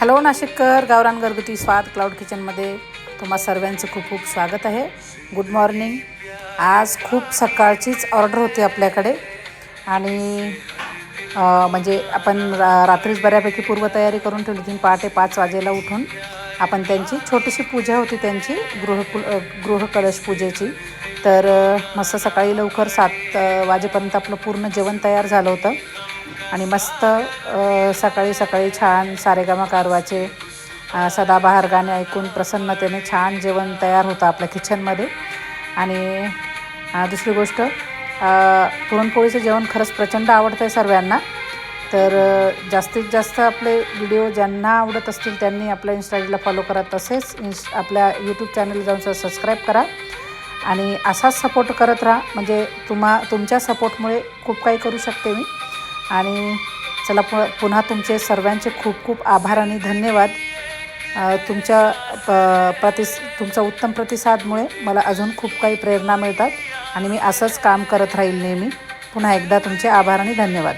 Hello नाशिककर, गावरान घरगुती स्वाद क्लाउड किचनमध्ये तुम्हा सर्वांचं खूप खूप स्वागत आहे. Good morning. आज खूप सकाळचीच ऑर्डर होती आपल्याकडे आणि म्हणजे आपण रात्रीच बऱ्यापैकी पूर्वतयारी करून ठेवली होती. पहाटे 5 वाजेला उठून आपण त्यांची छोटीशी पूजा होती, त्यांची गृहकलश पूजेची. तर मस्त सकाळी लवकर 7 वाजेपर्यंत आपलं पूर्ण जेवण तयार झालं होतं आणि मस्त सकाळी सकाळी छान सारेगामा कारवाचे सदाबहार गाणे ऐकून प्रसन्नतेने छान जेवण तयार होतं आपल्या किचनमध्ये. आणि दुसरी गोष्ट, पुरणपोळीचं जेवण खरंच प्रचंड आवडतं आहे सर्वांना. तर जास्तीत जास्त आपले व्हिडिओ ज्यांना आवडत असतील त्यांनी आपल्या इंस्टाग्रामला फॉलो करा, तसेच आपल्या यूट्यूब चॅनल जाऊन सबस्क्राईब करा आणि असाच सपोर्ट करत राहा. म्हणजे तुमच्या सपोर्टमुळे खूप काही करू शकते मी. आणि चला पुन्हा तुमचे सर्वांचे खूप खूप आभार आणि धन्यवाद. तुमचा उत्तम प्रतिसादमुळे मला अजून खूप काही प्रेरणा मिळतात आणि मी असंच काम करत राहील नेहमी. पुन्हा एकदा तुमचे आभार आणि धन्यवाद.